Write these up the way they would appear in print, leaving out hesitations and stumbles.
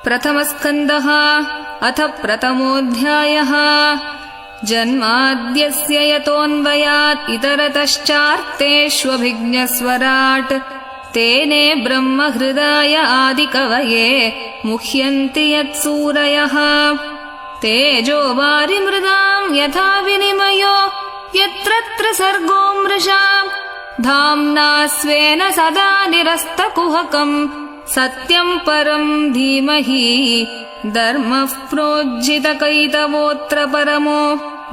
प्रथमस्कन्धः अथ प्रथमोऽध्यायः। जन्माद्यस्य यतोऽन्वयात् इतरतश्चार्तेष्वभिज्ञस्वराट् तेने ब्रह्महृदाय आदिकवये मुह्यन्ति यत्सूरयः। तेजो वारिमृदाम् यथा विनिमयो यत्रत्र सर्गो मृषाम् धाम्ना स्वेन सदा निरस्तकुहकम् सत्यम् परम् धीमहि। धर्मः प्रोज्झितकैतवोऽत्र परमो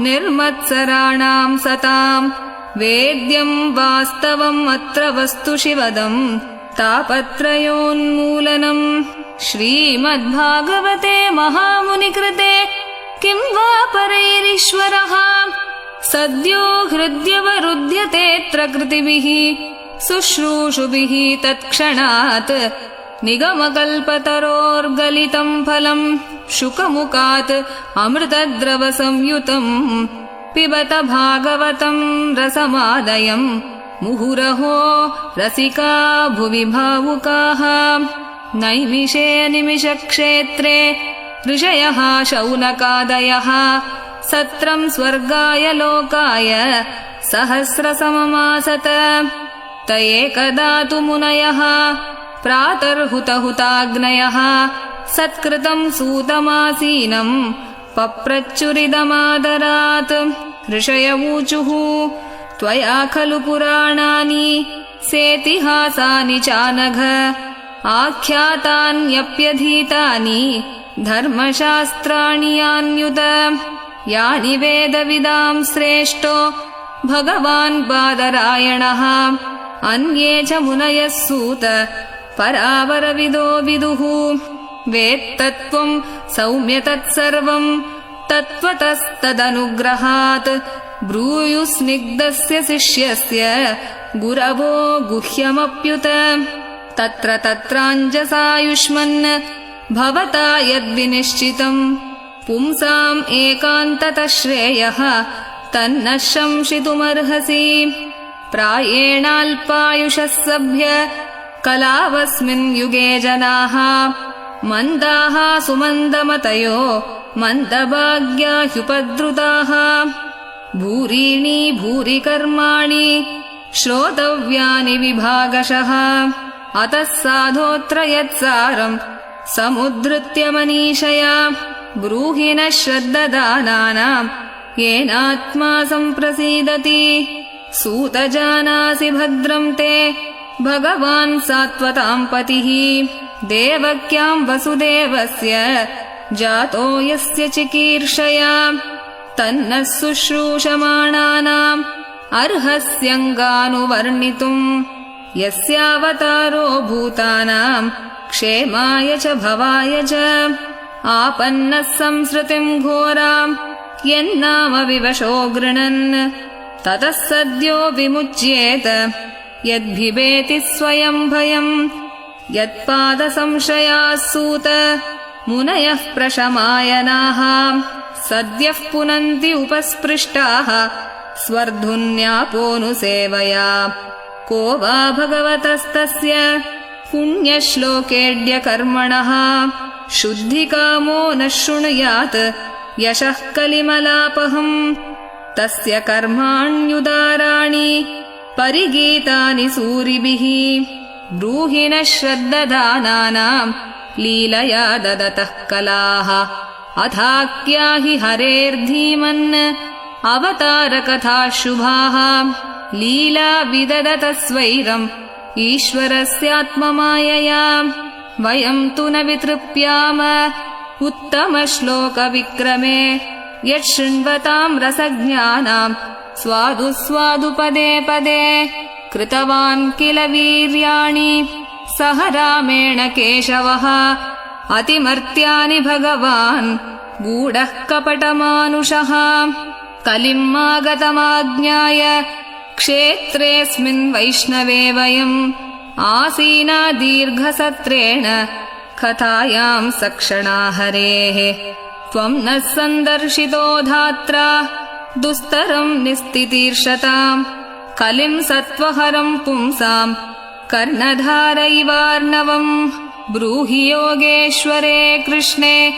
निर्मत्सराणाम् सताम् वेद्यम् वास्तवम् अत्र वस्तु शिवदम् तापत्रयोन्मूलनम्। श्रीमद्भागवते महामुनिकृते किं वा परैरीश्वरः सद्यो हृद्यवरुध्यतेऽत्र कृतिभिः शुश्रूषुभिः तत्क्षणात् निगमकल्पतरोर्गलितम् फलम् शुकमुखात् अमृतद्रवसंयुतम् पिबत भागवतम् रसमादयम् मुहुरहो रसिका भुवि भावुकाः। नैमिषे निमिषक्षेत्रे ऋषयः शौनकादयः सत्रम् स्वर्गाय लोकाय सहस्रसममासत। त एकदा तु मुनयः प्रातर्हुतहुताग्नयः सत्कृतम् सूतमासीनम् पप्रच्चुरिदमादरात्। ऋषयवूचुः त्वया खलु पुराणानि सेतिहासानि चानघ आख्यातान्यप्यधीतानि धर्मशास्त्राणि यान्युत। यानि वेदविदाम् श्रेष्ठो भगवान् बादरायणः अन्ये च मुनयः सूत परावरविदो विदुः। वेत्तत्त्वम् सौम्य तत्सर्वम् तत्त्वतस्तदनुग्रहात् ब्रूयुस्निग्धस्य शिष्यस्य गुरवो गुह्यमप्युत। तत्र तत्राञ्जसायुष्मन् भवता यद्विनिश्चितम् पुंसाम् एकान्ततः श्रेयः तन्न शंसितुमर्हसि। प्रायेणाल्पायुषः सभ्य कलावस्मिन् युगे जनाः मन्दाः सुमन्दमतयो मन्दभाग्या ह्युपद्रुताः। भूरीणि भूरि कर्माणि श्रोतव्यानि विभागशः अतः साधोऽत्र यत्सारम् समुद्धृत्य मनीषया ब्रूहि नः श्रद्ददानानाम् येनात्मा सम्प्रसीदति। सूत जानासि भद्रम् ते भगवान् सात्वताम् पतिः देवक्याम् वसुदेवस्य जातो यस्य चिकीर्षया तन्नः शुश्रूषमाणानाम् अर्हस्यङ्गानुवर्णितुम् यस्यावतारो भूतानाम् क्षेमाय च भवाय च। आपन्नः संसृतिम् घोराम् यन्नाम विवशो गृणन् ततः सद्यो विमुच्येत यद्भिबेति स्वयम् भयम्। यत्पादसंशयाः सूत मुनयः प्रशमायनाः सद्यः पुनन्ति उपस्पृष्टाः स्वर्धुन्यापोऽनुसेवया। को वा भगवतस्तस्य पुण्यश्लोकेऽड्यकर्मणः शुद्धिकामो न शृणुयात् यशः कलिमलापहम्। तस्य कर्माण्युदाराणि परिगीतानि सूरिभिः ब्रूहि नः श्रद्ददानानाम् लीलया ददतः कलाः। अथाख्या हि हरेर्धीमन् अवतारकथाः शुभाः लीला विददत स्वैरम् ईश्वरस्यात्ममायया। वयम् तु न वितृप्याम उत्तमश्लोकविक्रमे यच्छृण्वताम् रसज्ञानाम् स्वादु स्वादु पदे पदे। कृतवान् किल वीर्याणि सह रामेण केशवः अतिमर्त्यानि भगवान् गूढः कपटमानुषः। कलिम् आगतमाज्ञाय क्षेत्रेऽस्मिन् वैष्णवे वयम् आसीना दीर्घसत्रेण कथायाम् सक्षणा हरेः। त्वम् नः सन्दर्शितो धात्रा दुस्तरम् निस्तितीर्षताम् कलिम् सत्त्वहरम् पुंसाम् कर्णधारैवार्णवम् ब्रूहि योगेश्वरे कृष्णे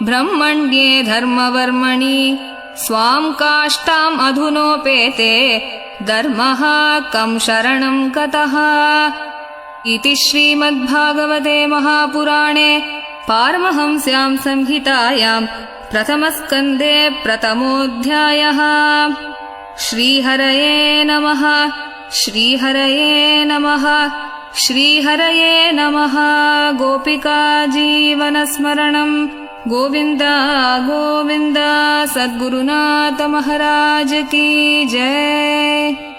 ब्रह्मण्ये धर्मवर्मणि स्वाम् काष्ठाम् अधुनोपेते धर्मः कं शरणं गतः। इति श्रीमद्भागवते महापुराणे पारमहंस्यां संहितायां प्रथमस्कन्धे प्रथमोऽध्यायः। श्रीहरये नमः। श्रीहरये नमः। श्रीहरये नमः। गोपिका जीवनस्मरणं गोविन्द गोविन्द। सद्गुरुनाथ महाराज की जय।